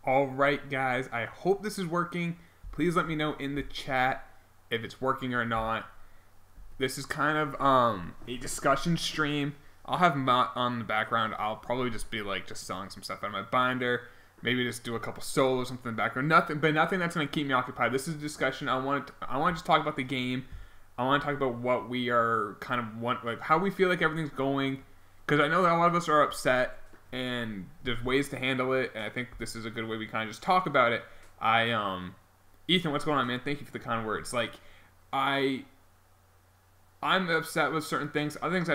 Alright guys, I hope this is working. Please let me know in the chat if it's working or not. This is kind of a discussion stream. I'll have Mutt on the background. I'll probably just be like just selling some stuff out of my binder. Maybe just do a couple solos, something in the background. Nothing that's gonna keep me occupied. This is a discussion. I want to just talk about the game. I want to talk about what we are kind of like how we feel like everything's going. Because I know that a lot of us are upset. And there's ways to handle it, and I think this is a good way we kind of just talk about it. Ethan, what's going on, man? Thank you for the kind words. Like, I'm upset with certain things. Other things I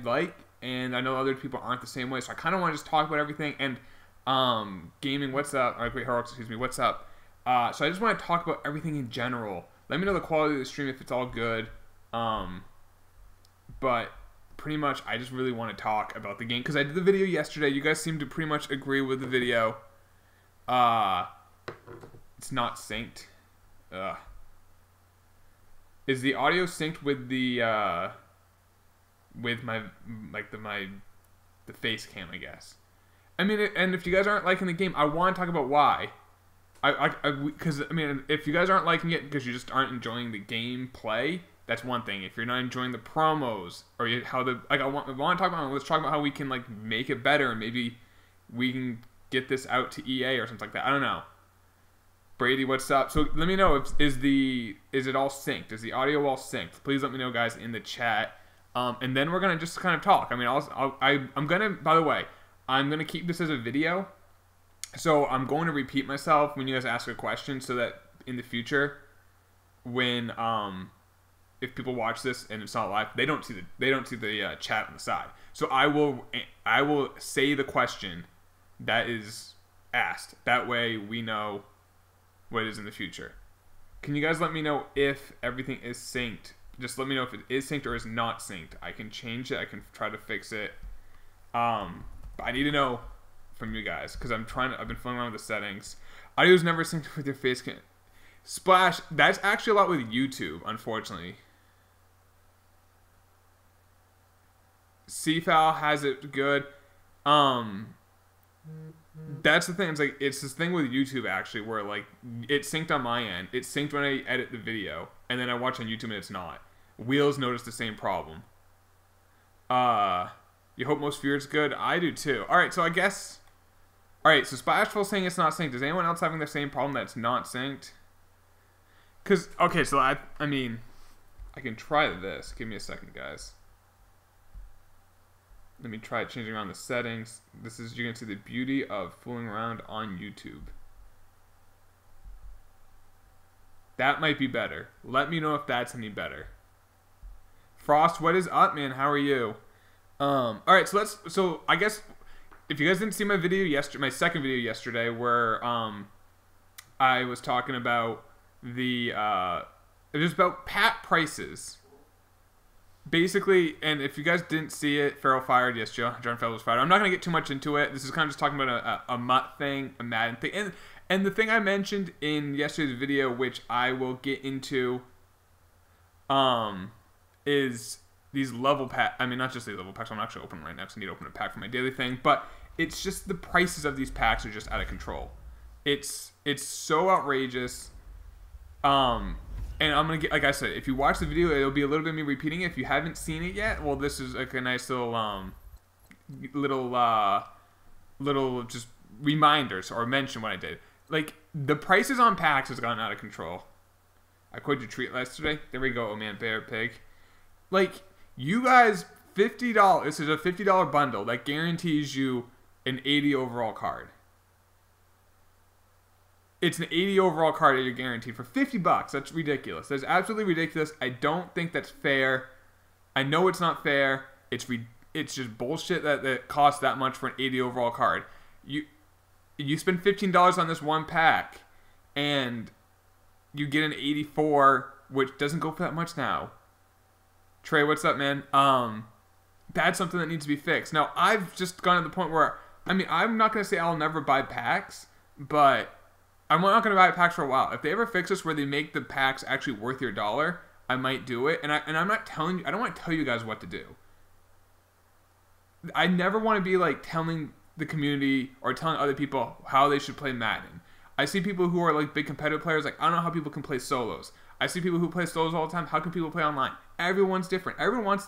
like, and I know other people aren't the same way. So I kind of want to just talk about everything. And gaming, what's up? Wait, Herox, excuse me, what's up? So I just want to talk about everything in general. Let me know the quality of the stream if it's all good. But pretty much, I just really want to talk about the game because I did the video yesterday. You guys seem to pretty much agree with the video. It's not synced. Is the audio synced with the with my the face cam? I guess. I mean, and if you guys aren't liking the game, I want to talk about why. Because I mean, if you guys aren't liking it because you just aren't enjoying the gameplay. That's one thing. If you're not enjoying the promos or how the I want to talk about, let's talk about how we can like make it better and maybe we can get this out to EA or something like that. I don't know. Brady, what's up? So let me know is it all synced? Is the audio all synced? Please let me know, guys, in the chat. And then we're gonna just kind of talk. I mean, I'm gonna. By the way, I'm gonna keep this as a video, so I'm going to repeat myself when you guys ask a question, so that in the future, when if people watch this and it's not live, they don't see the chat on the side. So I will say the question that is asked. That way we know what it is in the future. Can you guys let me know if everything is synced? Just let me know if it is synced or is not synced. I can change it. I can try to fix it. But I need to know from you guys because I've been fooling around with the settings. Audio is never synced with your face cam. Splash. That's actually a lot with YouTube, unfortunately. CFAL has it good. That's the thing. It's this thing with YouTube actually, where like it's synced on my end. It's synced when I edit the video, and then I watch on YouTube and it's not. Wheels noticed the same problem. You hope most viewers good. I do too. All right, so I guess. All right, so Splashful saying it's not synced. Is anyone else having the same problem that's not synced? Cause okay, so I mean, I can try this. Give me a second, guys. Let me try changing around the settings. This is, you can see the beauty of fooling around on YouTube. That might be better. Let me know if that's any better. Frost, what is up, man? How are you? Alright, so I guess if you guys didn't see my video yesterday, my second video yesterday, where I was talking about it was about pack prices. Basically, and if you guys didn't see it, Farrell fired. Yes, John Farrell was fired. I'm not going to get too much into it. This is kind of just talking about a Mutt thing, a Madden thing. And the thing I mentioned in yesterday's video, which I will get into, is these level packs. I mean, not just these level packs. I'm actually opening right now because I need to open a pack for my daily thing. But it's just the prices of these packs are just out of control. It's so outrageous. And I'm going to get, like I said, if you watch the video, it'll be a little bit of me repeating it. If you haven't seen it yet, well, this is like a nice little, little just reminders or mention what I did. Like, the prices on packs has gotten out of control. I quoted your treat yesterday. There we go, oh man, bear, pig. Like, you guys, $50, this is a $50 bundle that guarantees you an 80 overall card. It's an 80 overall card that you're guaranteed for $50. That's ridiculous. That's absolutely ridiculous. I don't think that's fair. I know it's not fair. It's just bullshit that costs that much for an 80 overall card. You spend $15 on this one pack, and you get an 84, which doesn't go for that much now. Trey, what's up, man? That's something that needs to be fixed. Now, I've just gone to the point where, I mean, I'm not going to say I'll never buy packs, but I'm not going to buy packs for a while. If they ever fix this where they make the packs actually worth your dollar, I might do it. And I'm not telling you, I don't want to tell you guys what to do. I never want to be like telling the community or telling other people how they should play Madden. I see people who are like big competitive players, like, I don't know how people can play solos. I see people who play solos all the time. How can people play online? Everyone's different. Everyone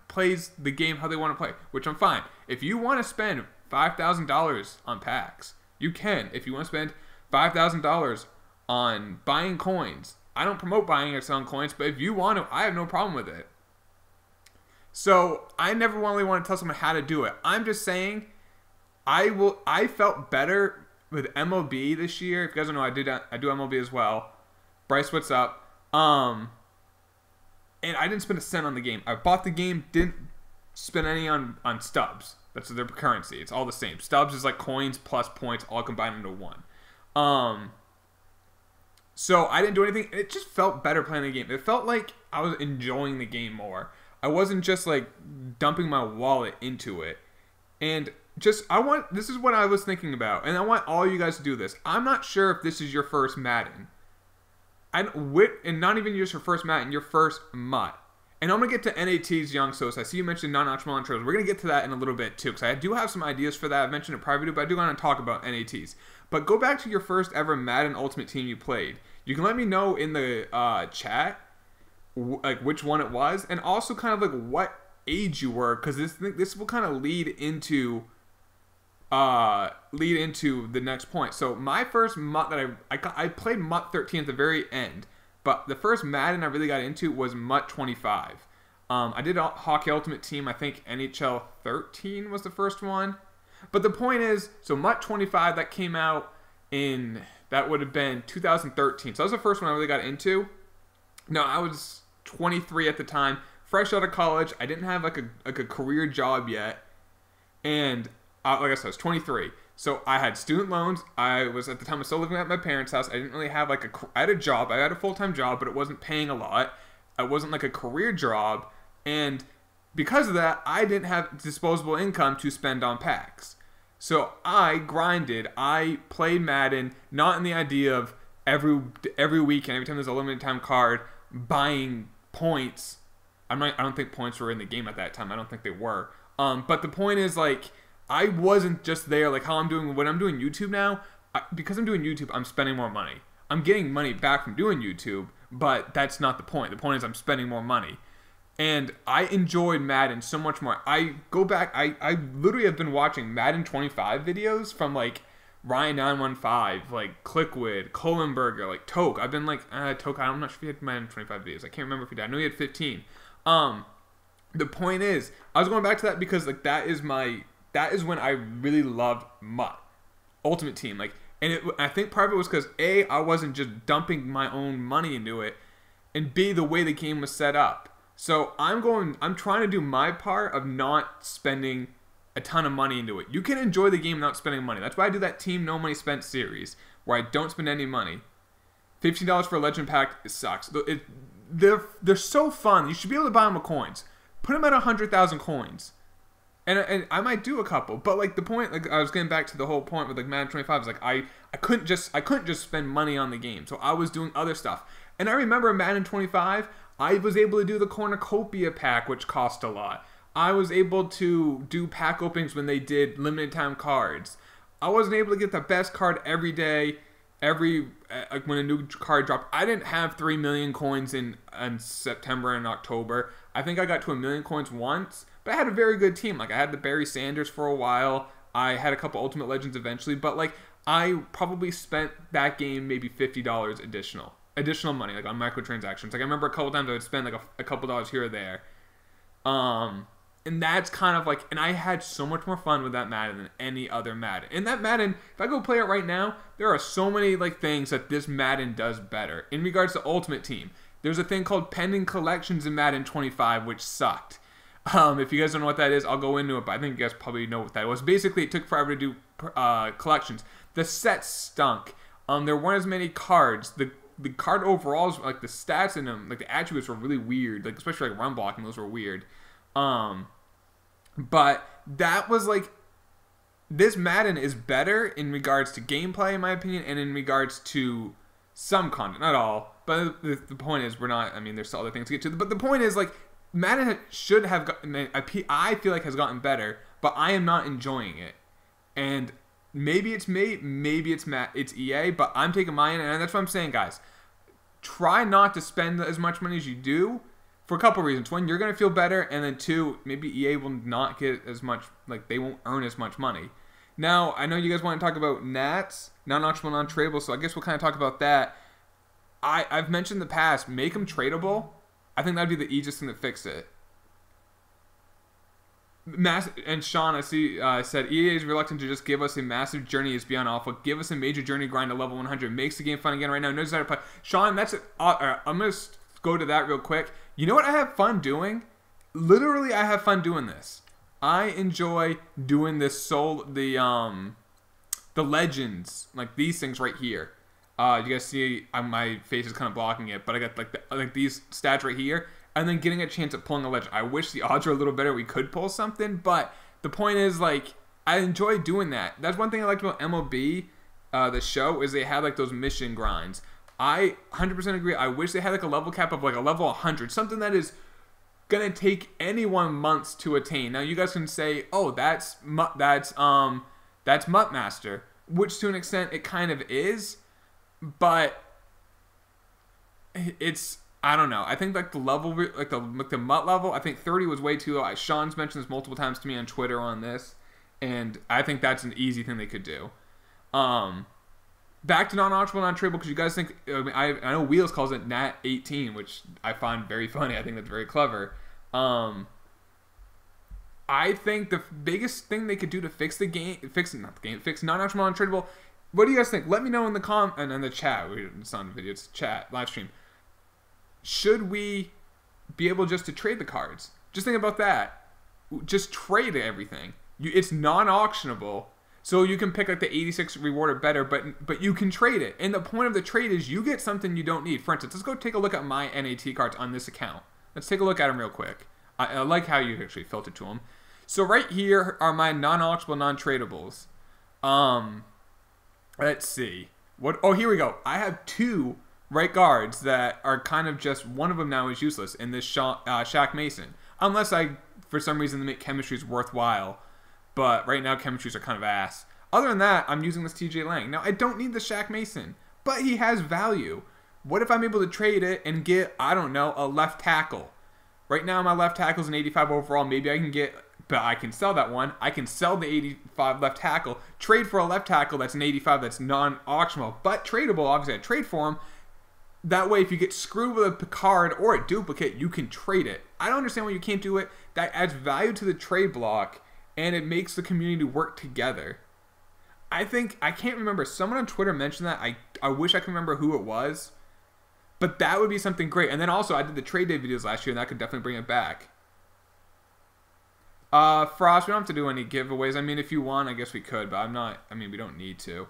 plays the game how they want to play, which I'm fine. If you want to spend $5,000 on packs, you can. If you want to spend $5,000 on buying coins, I don't promote buying or selling coins, but if you want to, I have no problem with it. So I never really want to tell someone how to do it. I'm just saying, I felt better with MLB this year. If you guys don't know, I do MLB as well. Bryce, what's up? And I didn't spend a cent on the game. I bought the game, didn't spend any on stubs. That's their currency. It's all the same. Stubs is like coins plus points all combined into one. So I didn't do anything. It just felt better playing the game. It felt like I was enjoying the game more. I wasn't just like dumping my wallet into it. And this is what I was thinking about. And I want all you guys to do this. I'm not sure if this is your first Madden. And not even just your first Madden, your first MUT. And I'm going to get to NAT's Young Sos. I see you mentioned non-optional intros. We're going to get to that in a little bit too, because I do have some ideas for that. I've mentioned it privately, but I do want to talk about NATs. But go back to your first ever Madden Ultimate Team you played. You can let me know in the chat like which one it was, and also kind of like what age you were, because this will kind of lead into the next point. So my first MUT that I played MUT 13 at the very end, but the first Madden I really got into was MUT 25. I did Hockey Ultimate Team. I think NHL 13 was the first one. But the point is, so MUT 25 that came out that would have been 2013. So that was the first one I really got into. No, I was 23 at the time, fresh out of college. I didn't have like a career job yet, and like I said, I was 23. So I had student loans. I was at the time still living at my parents' house. I didn't really have I had a job. I had a full-time job, but it wasn't paying a lot. It wasn't like a career job, and because of that, I didn't have disposable income to spend on packs. So I grinded. I played Madden, not in the idea of every week and every time there's a limited time card, buying points. I don't think points were in the game at that time. I don't think they were. But the point is, like, I wasn't just there like how I'm doing when I'm doing YouTube now. Because I'm doing YouTube, I'm spending more money. I'm getting money back from doing YouTube, but that's not the point. The point is I'm spending more money. And I enjoyed Madden so much more. I go back, I literally have been watching Madden 25 videos from like Ryan915, like Clickwid, Kohlenberger, like Toke. I've been like, Toke, I'm not sure if he had Madden 25 videos. I can't remember if he did. I know he had 15. The point is, I was going back to that because like that is when I really loved MUT, Ultimate Team. Like, and I think part of it was because A, I wasn't just dumping my own money into it, and B, the way the game was set up. So I'm trying to do my part of not spending a ton of money into it. You can enjoy the game without spending money. That's why I do that Team No Money Spent series, where I don't spend any money. $15 for a Legend Pack, it sucks. They're so fun. You should be able to buy them with coins. Put them at 100,000 coins. And I might do a couple, but like the point, like I was getting back to the whole point with like Madden 25 is like I couldn't just spend money on the game, so I was doing other stuff. And I remember Madden 25, I was able to do the Cornucopia pack, which cost a lot. I was able to do pack openings when they did limited time cards. I wasn't able to get the best card every day, like when a new card dropped. I didn't have 3 million coins in September and October. I think I got to 1 million coins once, but I had a very good team. Like I had the Barry Sanders for a while. I had a couple Ultimate Legends eventually, but like I probably spent that game maybe $50 additional money, like on microtransactions. Like I remember a couple times I would spend like a couple dollars here or there. And that's kind of like, and I had so much more fun with that Madden than any other Madden. And that Madden, if I go play it right now, there are so many like things that this Madden does better. In regards to Ultimate Team, there's a thing called pending collections in Madden 25, which sucked. If you guys don't know what that is, I'll go into it, but I think you guys probably know what that was. Basically, it took forever to do collections. The sets stunk. There weren't as many cards. The card overalls, like the stats in them, like the attributes were really weird. Like especially like run blocking, those were weird. But that was like, this Madden is better in regards to gameplay, in my opinion, and in regards to some content, not all. But the point is, there's still other things to get to. But the point is, like, Madden should have gotten, I feel like has gotten better, but I am not enjoying it. And maybe it's me, maybe it's EA, but I'm taking mine, and that's what I'm saying, guys. Try not to spend as much money as you do for a couple reasons. One, you're going to feel better, and then two, maybe EA will not get as much, like they won't earn as much money. Now, I know you guys want to talk about NATs, non-auctionable, non-tradable, so I guess we'll kind of talk about that. I've mentioned in the past, make them tradable. I think that'd be the easiest thing to fix it. And Sean, I see, said EA is reluctant to just give us a massive journey is beyond awful. Give us a major journey grind to level 100. Makes the game fun again right now. No desire to play. Sean, that's it. I'm going to go to that real quick. You know what I have fun doing? Literally, I have fun doing this. I enjoy doing this the legends, like these things right here. You guys see my face is kind of blocking it, but I got like these stats right here. And then getting a chance at pulling a legend. I wish the odds were a little better. We could pull something, but the point is, like, I enjoy doing that. That's one thing I liked about MLB, the show, is they had like those mission grinds. I 100% agree. I wish they had like a level cap of like a level 100, something that is gonna take anyone months to attain. Now you guys can say, "Oh, that's Mutt Master," which to an extent it kind of is, but it's. I don't know. I think like the level, like the Mutt level, I think 30 was way too low. Sean's mentioned this multiple times to me on Twitter on this, and I think that's an easy thing they could do. Back to non-auctionable, non-tradable, because you guys think, I know Wheels calls it Nat 18, which I find very funny. I think that's very clever. I think the biggest thing they could do to fix fix non-auctionable, non-tradable. What do you guys think? Let me know in the and in the chat. It's not a video, it's chat, live stream. Should we be able just to trade the cards? Just think about that. Just trade everything. It's non-auctionable, so you can pick like the 86 reward or better, but you can trade it. And the point of the trade is you get something you don't need. For instance, let's go take a look at my NAT cards on this account. Let's take a look at them real quick. I like how you actually filtered to them. So right here are my non-auctionable, non-tradables. Let's see. Oh, here we go. I have two right guards that are kind of just, one of them now is useless in this Shaq Mason. Unless for some reason, make chemistries worthwhile. But right now, chemistries are kind of ass. Other than that, I'm using this TJ Lang. Now, I don't need the Shaq Mason, but he has value. What if I'm able to trade it and get, I don't know, a left tackle? Right now, my left tackle is an 85 overall. Maybe I can get, but I can sell that one. I can sell the 85 left tackle, trade for a left tackle that's an 85 that's non-auctionable, but tradable. Obviously, I trade for him. That way, if you get screwed with a Picard or a duplicate, you can trade it. I don't understand why you can't do it. That adds value to the trade block, and it makes the community work together. I can't remember. Someone on Twitter mentioned that. I wish I could remember who it was. But that would be something great. And then also, I did the trade day videos last year, and that could definitely bring it back. Frost, we don't have to do any giveaways. I mean, if you want, I guess we could, but we don't need to.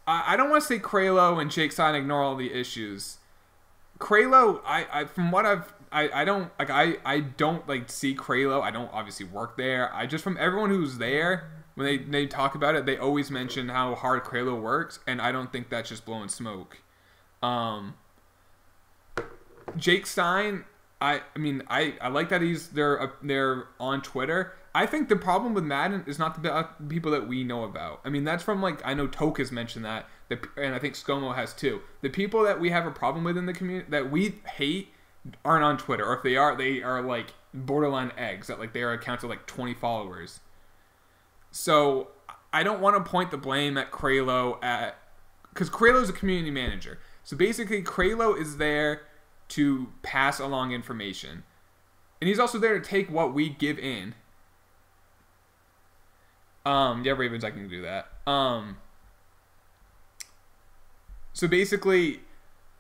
I don't want to say Kralo and Jake Stein ignore all the issues. Kralo, from what I don't like see Kralo. I don't obviously work there. From everyone who's there, when they talk about it, they always mention how hard Kralo works, and I don't think that's just blowing smoke. Jake Stein, I like that they're on Twitter. I think the problem with Madden is not the people that we know about. I mean, that's from I know Toka's mentioned that, and I think ScoMo has too. The people that we have a problem with in the community that we hate aren't on Twitter, or if they are like borderline eggs that their accounts are 20 followers. So I don't want to point the blame at Kralo because Kralo is a community manager. So basically, Kralo is there to pass along information, and he's also there to take what we give in. Yeah, Ravens, I can do that. So basically,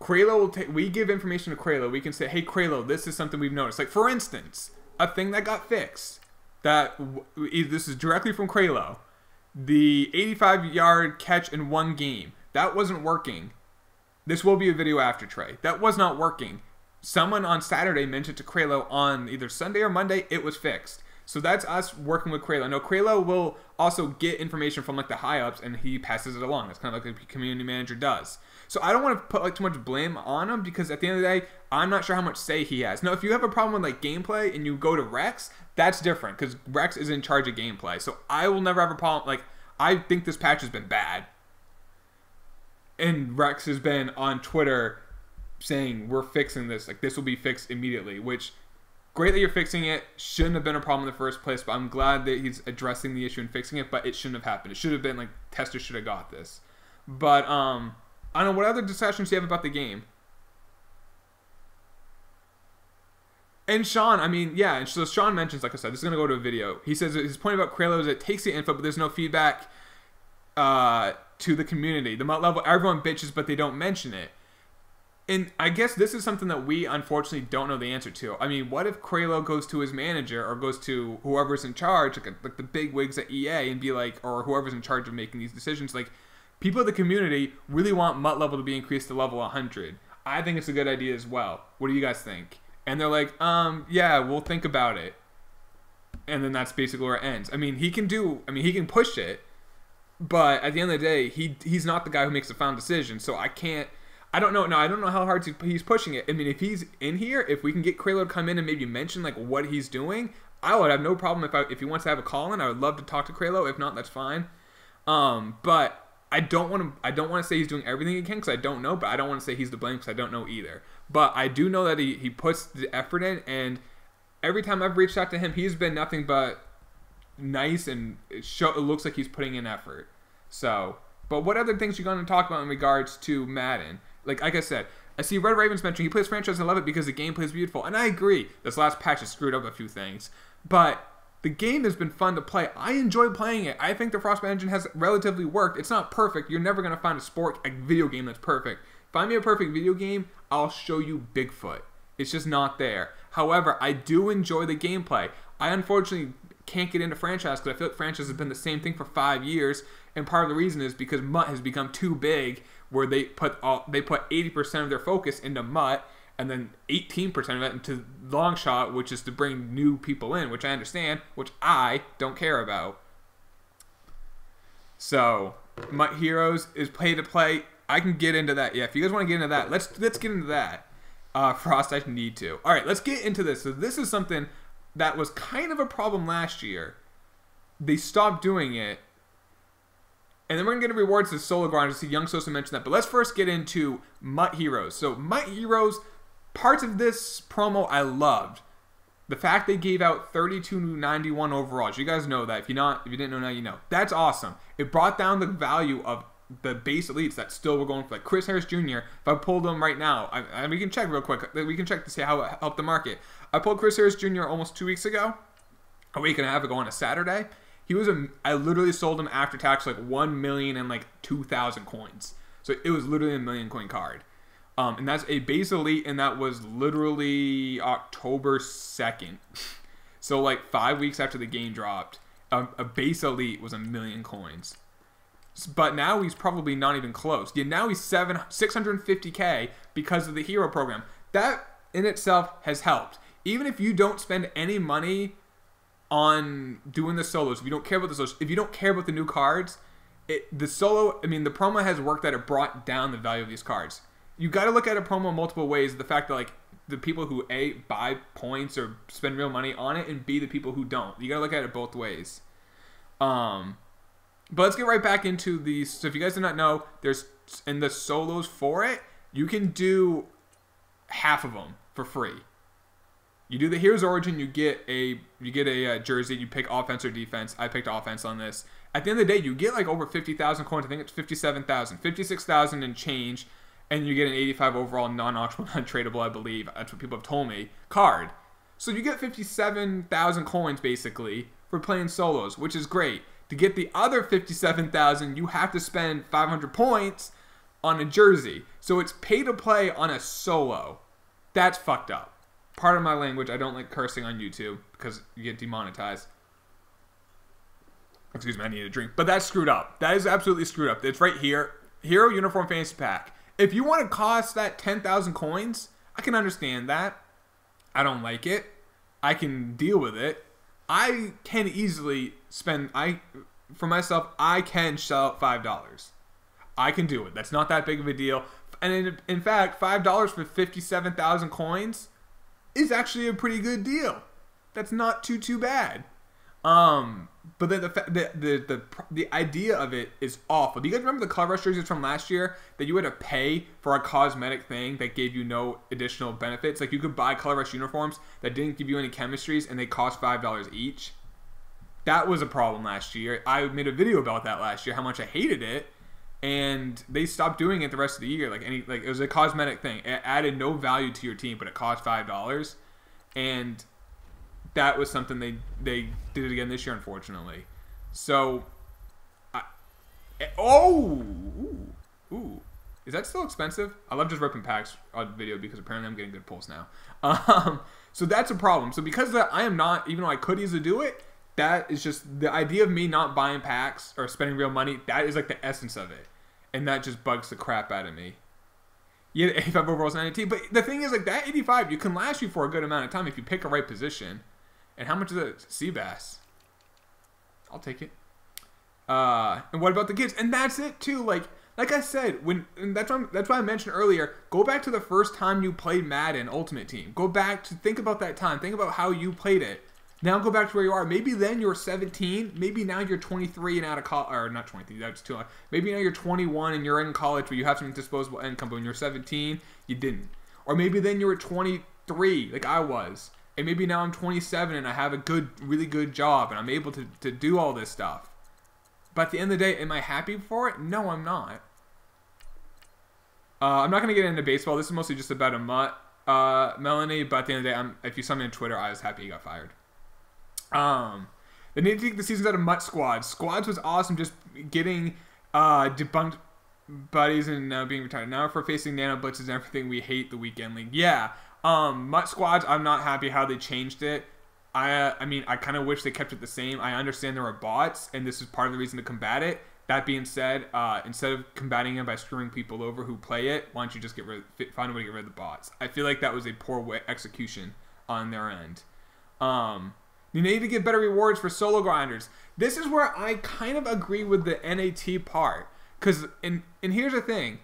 Kralo we give information to Kralo. We can say, hey, Kralo, this is something we've noticed. Like, for instance, a thing that got fixed, this is directly from Kralo. The 85-yard catch in one game. That wasn't working. This will be a video after Trey. That was not working. Someone on Saturday mentioned to Kralo on either Sunday or Monday, it was fixed. So that's us working with Kralo. Now, Kralo will also get information from like the high ups, and he passes it along. That's kind of like a community manager does. So I don't want to put like too much blame on him, because at the end of the day, I'm not sure how much say he has. Now, if you have a problem with like gameplay and you go to Rex, that's different, because Rex is in charge of gameplay. So I will never have a problem. Like, I think this patch has been bad, and Rex has been on Twitter saying we're fixing this. Like, this will be fixed immediately, which great that you're fixing it. Shouldn't have been a problem in the first place, but I'm glad that he's addressing the issue and fixing it, but it shouldn't have happened. It should have been like testers should have got this. But I don't know, what other discussions do you have about the game? And Sean, I mean, yeah, and so Sean mentions, like I said, this is going to go to a video. He says his point about Kralo is it takes the info, but there's no feedback to the community. The level, everyone bitches, but they don't mention it. And I guess this is something that we unfortunately don't know the answer to. I mean, what if Kralo goes to his manager or goes to whoever's in charge, like the big wigs at EA, and be like, or whoever's in charge of making these decisions, like, people in the community really want MUT level to be increased to level 100. I think it's a good idea as well. What do you guys think? And they're like, yeah, we'll think about it. And then that's basically where it ends. I mean, he can push it, but at the end of the day, he's not the guy who makes the final decision. So I don't know. No, I don't know how hard he's pushing it. I mean, if he's in here, if we can get Kralo to come in and maybe mention like what he's doing, I would have no problem if he wants to have a call in. I would love to talk to Kralo. If not, that's fine. But I don't want to say he's doing everything he can, because I don't know. But I don't want to say he's to blame, because I don't know either. But I do know that he puts the effort in, and every time I've reached out to him, he's been nothing but nice, and it looks like he's putting in effort. So, but what other things you going to talk about in regards to Madden? Like I said, I see Red Ravens mentioning he plays franchise and love it because the gameplay is beautiful. And I agree. This last patch has screwed up a few things. But the game has been fun to play. I enjoy playing it. I think the Frostbite engine has relatively worked. It's not perfect. You're never going to find a video game that's perfect. Find me a perfect video game, I'll show you Bigfoot. It's just not there. However, I do enjoy the gameplay. I unfortunately can't get into franchise, because I feel like franchise has been the same thing for 5 years. And part of the reason is because MUT has become too big, where they put 80% of their focus into MUT, and then 18% of it into long shot, which is to bring new people in, which I understand, which I don't care about. So MUT Heroes is pay to play. I can get into that. Yeah, if you guys want to get into that, let's get into that. Frost, I need to. All right, let's get into this. So this is something that was kind of a problem last year. They stopped doing it. And then we're going to get rewards to solo grinders. See, Young Sosa mentioned that. But let's first get into MUT Heroes. So MUT Heroes, parts of this promo I loved. The fact they gave out 32.91 overalls. You guys know that. If you didn't know, now you know. That's awesome. It brought down the value of the base elites that still were going for, like Chris Harris Jr. If I pulled them right now, we can check real quick. We can check to see how it helped the market. I pulled Chris Harris Jr. almost 2 weeks ago, a week and a half ago on a Saturday. I literally sold him after tax like 1,002,000 coins. So it was literally a 1,000,000 coin card. And that's a base elite, and that was literally October 2nd. So like 5 weeks after the game dropped, a base elite was 1,000,000 coins. But now he's probably not even close. Yeah, now he's 650K because of the hero program. That in itself has helped. Even if you don't spend any money on doing the solos, if you don't care about the solos, if you don't care about the new cards, the promo has worked that it brought down the value of these cards. You got to look at a promo multiple ways. The fact that like the people who A, buy points or spend real money on it, and B, the people who don't. You got to look at it both ways. But let's get right back into these. So if you guys did not know, there's in the solos for it, you can do half of them for free. You do the Heroes Origin, you get a jersey. You pick offense or defense. I picked offense on this. At the end of the day, you get like over 50,000 coins. I think it's 57,000, 56,000 and change, and you get an 85 overall non-auctionable, non-tradable, I believe. That's what people have told me. Card. So you get 57,000 coins basically for playing solos, which is great. To get the other 57,000, you have to spend 500 points on a jersey. So it's pay to play on a solo. That's fucked up. Part of my language, I don't like cursing on YouTube because you get demonetized. Excuse me, I need a drink. But that's screwed up. That is absolutely screwed up. It's right here. Hero Uniform Fantasy Pack. If you want to cost that 10,000 coins, I can understand that. I don't like it. I can deal with it. I can easily spend, for myself, I can shell out $5. I can do it. That's not that big of a deal. And in fact, $5 for 57,000 coins is actually a pretty good deal. That's not too bad. But then the idea of it is awful. Do you guys remember the Club Rush jerseys from last year that you had to pay for a cosmetic thing that gave you no additional benefits? Like you could buy Club Rush uniforms that didn't give you any chemistries and they cost $5 each. That was a problem last year. I made a video about that last year, how much I hated it. And they stopped doing it the rest of the year. Like it was a cosmetic thing. It added no value to your team, but it cost $5. And that was something they did it again this year, unfortunately. So, is that still expensive? I love just ripping packs on video because apparently I'm getting good pulls now. So that's a problem. So because of that, I am not, even though I could easily do it, that is just the idea of me not buying packs or spending real money. That is like the essence of it. And that just bugs the crap out of me. Yeah, 85 overalls and 90. But the thing is, like, that 85, you can last you for a good amount of time if you pick a right position. And how much is it? Sea bass. I'll take it. And what about the kids? And that's it, too. Like I said, that's why I mentioned earlier, go back to the first time you played Madden Ultimate Team. Go back to think about that time. Think about how you played it. Now go back to where you are. Maybe then you were 17. Maybe now you're 23 and out of college. Or not 23. That's too long. Maybe now you're 21 and you're in college but you have some disposable income. But when you're 17, you didn't. Or maybe then you were 23 like I was. And maybe now I'm 27 and I have a really good job. And I'm able to do all this stuff. But at the end of the day, am I happy for it? No, I'm not. I'm not going to get into baseball. This is mostly just about a mutt, Melanie. But at the end of the day, if you saw me on Twitter, I was happy he got fired. They need to take the seasons out of Mutt Squads. Squads was awesome, just getting debunked buddies and being retired. Now for facing Nano Blitzes and everything, we hate the Weekend League. Yeah, Mutt Squads, I'm not happy how they changed it. I mean, I kind of wish they kept it the same. I understand there are bots, and this is part of the reason to combat it. That being said, instead of combating it by screwing people over who play it, why don't you just find a way to get rid of the bots? I feel like that was a poor execution on their end. You need to get better rewards for solo grinders. This is where I kind of agree with the NAT part. And here's the thing.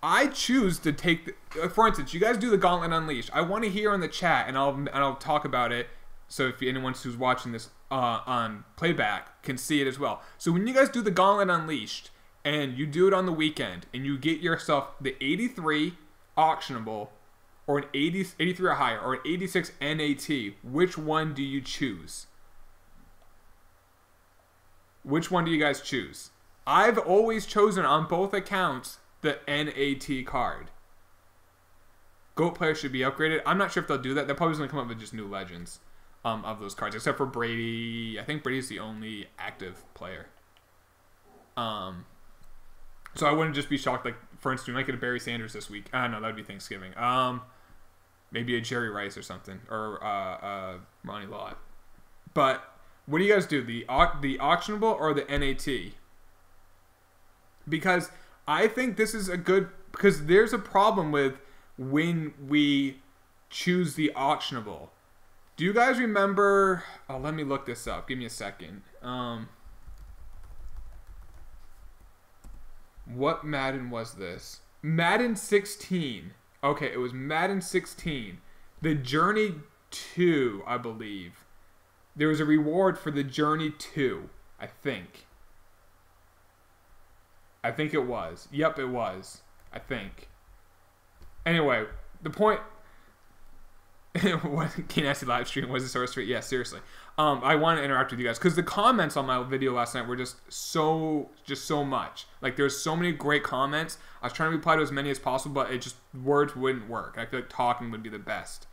I choose to take, for instance, you guys do the Gauntlet Unleashed. I want to hear in the chat, and I'll talk about it. So if anyone who's watching this on playback can see it as well. So when you guys do the Gauntlet Unleashed, and you do it on the weekend, and you get yourself the 83 auctionable, or an 83 or higher, or an 86 NAT, which one do you choose? Which one do you guys choose? I've always chosen on both accounts the NAT card. GOAT players should be upgraded. I'm not sure if they'll do that. They're probably going to come up with just new legends of those cards, except for Brady. I think Brady's the only active player. So I wouldn't just be shocked. Like, for instance, we might get a Barry Sanders this week. No, that would be Thanksgiving. Maybe a Jerry Rice or something, or Ronnie Lott. But what do you guys do? The auctionable or the NAT? Because I think this is a good, because there's a problem with when we choose the auctionable. Do you guys remember? Oh, let me look this up. Give me a second. What Madden was this? Madden 16. Okay, it was Madden 16. The Journey 2, I believe. There was a reward for the Journey 2, I think. I think it was. Yep, it was. I think. Anyway, the point... What Nasty live stream was a source for it? Yeah, seriously. I want to interact with you guys because the comments on my video last night were just so much. Like there's so many great comments. I was trying to reply to as many as possible, but it just words wouldn't work. I feel like talking would be the best.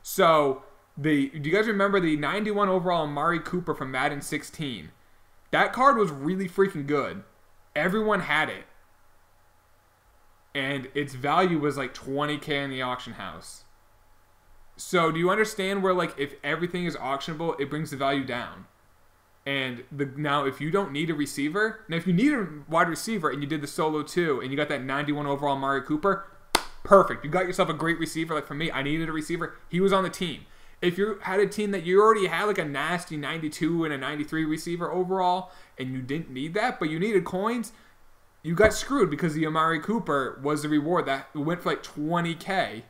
So do you guys remember the 91 overall Amari Cooper from Madden 16? That card was really freaking good. Everyone had it, and its value was like $20K in the auction house. So do you understand where, like, if everything is auctionable, it brings the value down? And now if you don't need a receiver, now if you need a wide receiver and you did the solo too, and you got that 91 overall Amari Cooper, perfect. You got yourself a great receiver. Like for me, I needed a receiver. He was on the team. If you had a team that you already had like a nasty 92 and a 93 receiver overall, and you didn't need that, but you needed coins, you got screwed because the Amari Cooper was the reward that went for like 20K.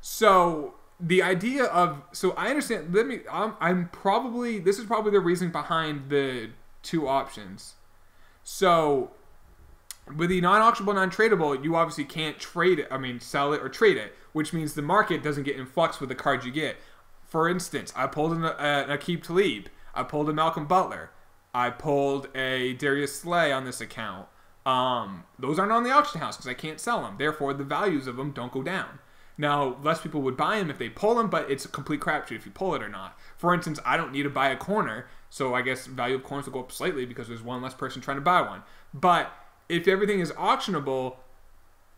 So the idea of, so I understand. This is probably the reason behind the two options. So with the non-auctionable, non-tradable, you obviously can't trade it. I mean, sell it or trade it, which means the market doesn't get in flux with the cards you get. For instance, I pulled an Aqib Talib. I pulled a Malcolm Butler. I pulled a Darius Slay on this account. Those aren't on the auction house because I can't sell them. Therefore, the values of them don't go down. Now, less people would buy them if they pull them, but it's a complete crapshoot if you pull it or not. For instance, I don't need to buy a corner, so I guess value of corners will go up slightly because there's one less person trying to buy one. But if everything is auctionable,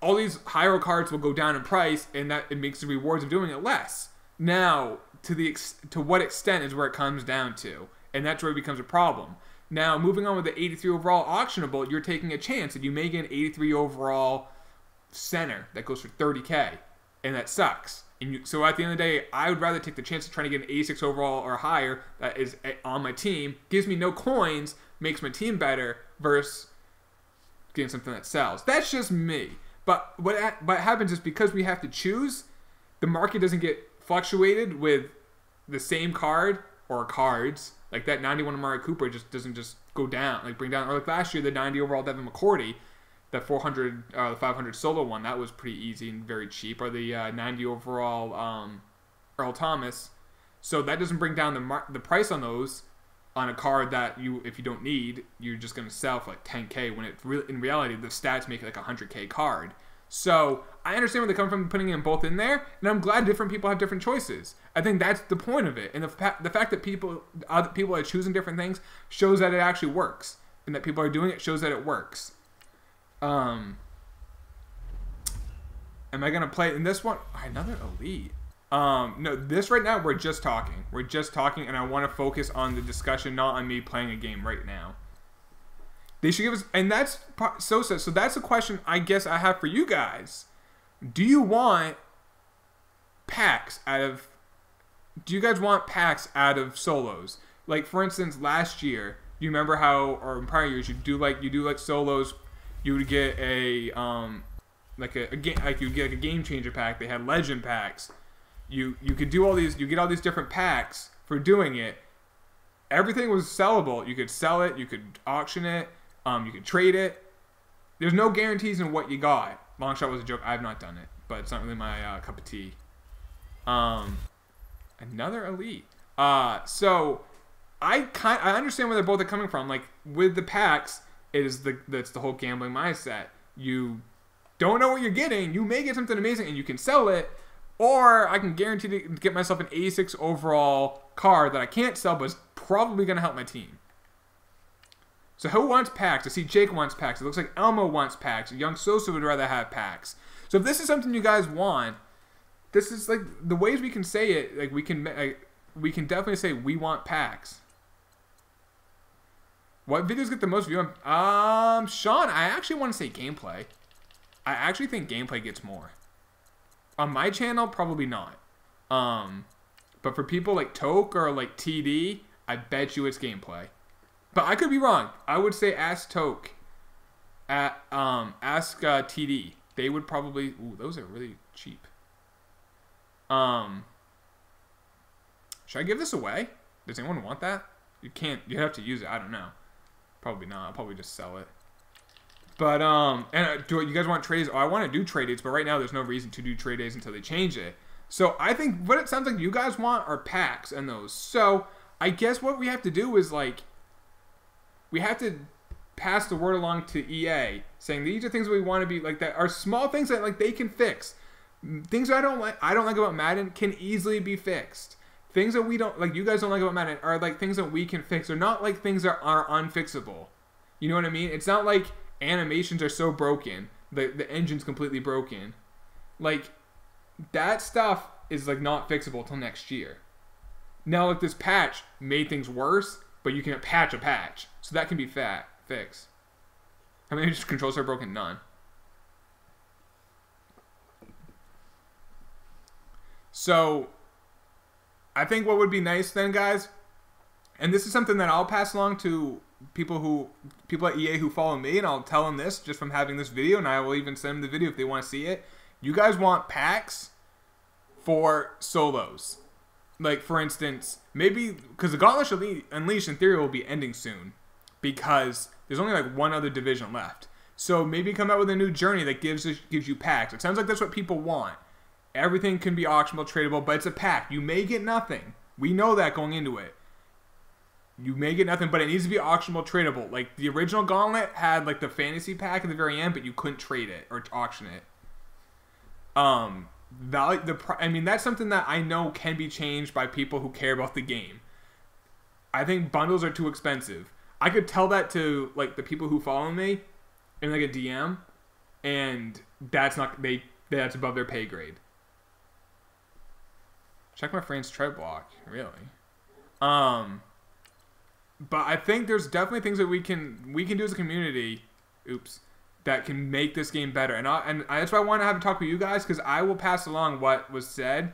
all these higher cards will go down in price, and that it makes the rewards of doing it less. Now, to what extent is where it comes down to, and that's where it becomes a problem. Now, moving on with the 83 overall auctionable, you're taking a chance that you may get an 83 overall center that goes for 30K, and that sucks. So at the end of the day, I would rather take the chance of trying to get an 86 overall or higher that is on my team, gives me no coins, makes my team better, versus getting something that sells. That's just me. But what happens is because we have to choose, the market doesn't get fluctuated with the same card or cards. Like that 91 Amari Cooper doesn't just go down, like bring down. Or like last year, the 90 overall Devin McCourty, that 500 solo one, that was pretty easy and very cheap. Or the 90 overall Earl Thomas. So that doesn't bring down the price on those on a card that if you don't need, you're just going to sell for like 10K when in reality the stats make it like a 100K card. So I understand where they come from putting them both in there, and I'm glad different people have different choices. I think that's the point of it, and the fact that other people are choosing different things shows that it actually works, and that people are doing it shows that it works. Am I gonna play in this one? Another elite. No, this right now we're just talking. We're just talking, and I want to focus on the discussion, not on me playing a game right now. They should give us, and that's so that's a question I guess I have for you guys. Do you want packs out of? Do you guys want packs out of solos? Like for instance, last year, you remember how, or in prior years, you do like solos. You would get a you'd get like a game changer pack. They had legend packs. You could do all these. You get all these different packs for doing it. Everything was sellable. You could sell it. You could auction it. You could trade it. There's no guarantees in what you got. Long shot was a joke. I've not done it, but it's not really my cup of tea. Another elite. So I understand where they're both coming from. Like with the packs, that's the whole gambling mindset. You don't know what you're getting. You may get something amazing and you can sell it, or I can guarantee to get myself an 86 overall card that I can't sell, but is probably going to help my team. So who wants packs? I see Jake wants packs. It looks like Elmo wants packs. Young Sosa would rather have packs. So if this is something you guys want, this is like the ways we can say it. Like we can definitely say we want packs. What videos get the most view? Sean, I actually want to say gameplay. I actually think gameplay gets more. On my channel, probably not. But for people like Toke or like TD, I bet you it's gameplay. But I could be wrong. I would say ask Toke. Ask TD. They would probably. Ooh, those are really cheap. Should I give this away? Does anyone want that? You can't. You have to use it. I don't know. Probably not. I'll probably just sell it. But do you guys want trades? Oh, I want to do trade dates, but right now there's no reason to do trade days until they change it. So I think what it sounds like you guys want are packs and those. So I guess what we have to do is like. We have to pass the word along to EA, saying these are things we want to be like that are small things that like they can fix. Things I don't like about Madden can easily be fixed. Things that we don't like, you guys don't like about Madden are like things that we can fix. They're not like things that are unfixable. You know what I mean? It's not like animations are so broken, the engine's completely broken. Like that stuff is like not fixable till next year. Now like this patch made things worse, but you can patch a patch. So that can be fixed. How many controls are broken? None. So I think what would be nice then, guys, and this is something that I'll pass along to people at EA who follow me, and I'll tell them this just from having this video, and I will even send them the video if they want to see it. You guys want packs for solos. Like, for instance, maybe, because the Gauntlet Unleashed in theory will be ending soon, because there's only like one other division left. So maybe come out with a new journey that gives you packs. It sounds like that's what people want. Everything can be auctionable, tradable, but it's a pack. You may get nothing. We know that going into it. You may get nothing, but it needs to be auctionable, tradable. Like, the original Gauntlet had, like, the fantasy pack at the very end, but you couldn't trade it or auction it. I mean, that's something that I know can be changed by people who care about the game. I think bundles are too expensive. I could tell that to, like, the people who follow me in, like, a DM, and that's above their pay grade. Check my friend's tread block, really. But I think there's definitely things that we can do as a community, that can make this game better. And that's why I want to have a talk with you guys, because I will pass along what was said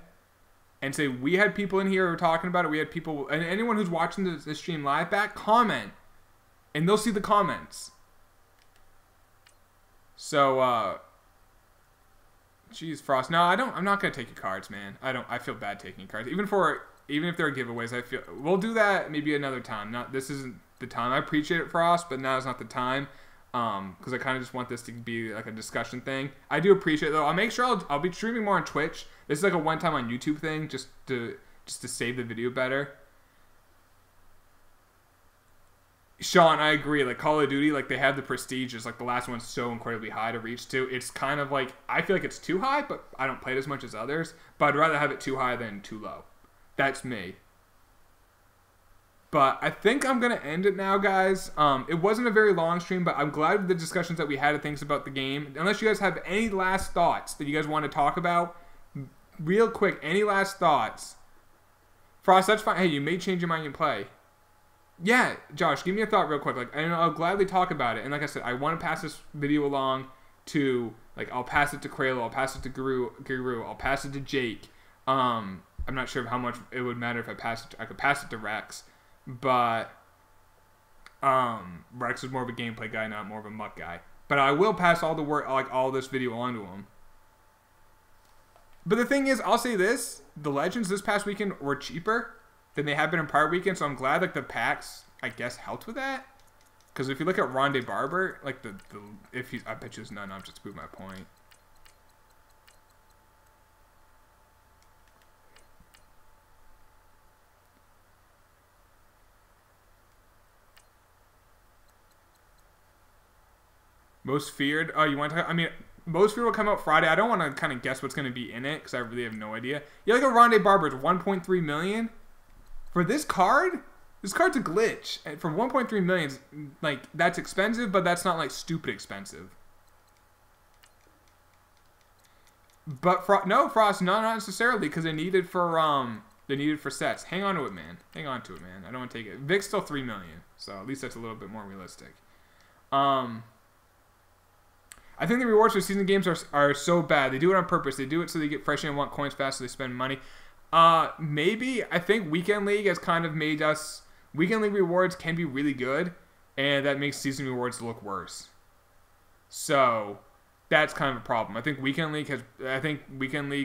and say, we had people in here who were talking about it. We had people, and anyone who's watching the stream live back, comment, and they'll see the comments. So, geez, Frost. No, I'm not gonna take your cards, man. I feel bad taking cards, even if there are giveaways. I feel we'll do that maybe another time. This isn't the time. I appreciate it, Frost, but now is not the time. Because I kind of just want this to be like a discussion thing. I do appreciate it, though. I'll make sure I'll be streaming more on Twitch. This is like a one-time on YouTube thing, just to save the video better. Sean, I agree. Like, Call of Duty, like, they have the prestige. It's like the last one's so incredibly high to reach to. It's kind of like, I feel like it's too high, but I don't play it as much as others. But I'd rather have it too high than too low. That's me. But I think I'm going to end it now, guys. It wasn't a very long stream, but I'm glad with the discussions that we had of things about the game. Unless you guys have any last thoughts that you guys want to talk about, real quick, any last thoughts? Frost, that's fine. Hey, you may change your mind and play. Yeah, Josh, give me a thought real quick. Like, and I'll gladly talk about it. And like I said, I want to pass this video along to, like, I'll pass it to Kralo, I'll pass it to Guru, I'll pass it to Jake. I'm not sure how much it would matter if I could pass it to Rex. But Rex is more of a gameplay guy, not more of a muck guy. But I will pass all the work, like all this video on to him. But the thing is, I'll say this: the Legends this past weekend were cheaper than they have been in prior weekends. So I'm glad like the packs, I guess, helped with that. Because if you look at Ronde Barber, like I bet you it's none. I'm just to prove my point. Most feared. Oh, you want to? I mean, most feared will come out Friday. I don't want to kind of guess what's going to be in it because I really have no idea. Yeah, like a Ronde Barber is 1.3 million for this card. This card's a glitch. And for 1.3 million, like that's expensive, but that's not like stupid expensive. But Frost, not necessarily because they needed for sets. Hang on to it, man. Hang on to it, man. I don't want to take it. Vic's still 3 million, so at least that's a little bit more realistic. I think the rewards for season games are so bad. They do it on purpose. They do it so they get fresh and want coins fast, so they spend money. Maybe. I think Weekend League has kind of made us... Weekend League rewards can be really good, and that makes season rewards look worse. So, that's kind of a problem. I think Weekend League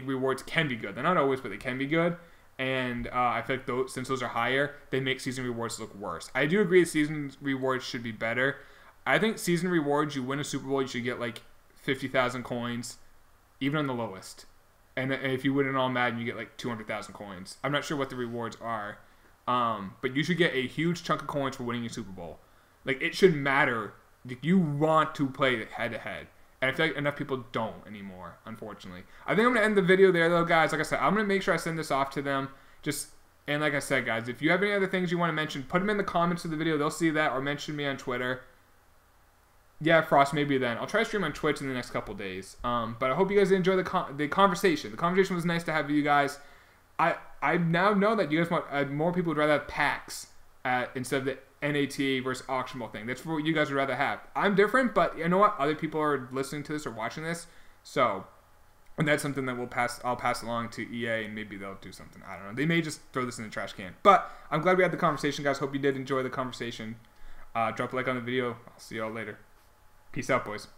rewards can be good. They're not always, but they can be good. And I feel like since those are higher, they make season rewards look worse. I do agree that season rewards should be better. I think season rewards, you win a Super Bowl, you should get like 50,000 coins, even on the lowest. And if you win an All Madden, you get like 200,000 coins. I'm not sure what the rewards are, but you should get a huge chunk of coins for winning a Super Bowl. Like, it should matter. Like, you want to play head to head. And I feel like enough people don't anymore, unfortunately. I think I'm going to end the video there, though, guys. Like I said, I'm going to make sure I send this off to them. And like I said, guys, if you have any other things you want to mention, put them in the comments of the video. They'll see that, or mention me on Twitter. Yeah, Frost, maybe then. I'll try to stream on Twitch in the next couple days. But I hope you guys enjoy the conversation. The conversation was nice to have with you guys. I now know that you guys want more people would rather have packs instead of the NAT versus auctionable thing. That's what you guys would rather have. I'm different, but you know what? Other people are listening to this or watching this. So, And that's something that I'll pass along to EA, and maybe they'll do something. I don't know. They may just throw this in the trash can. But I'm glad we had the conversation, guys. Hope you did enjoy the conversation. Drop a like on the video. I'll see y'all later. Peace out, boys.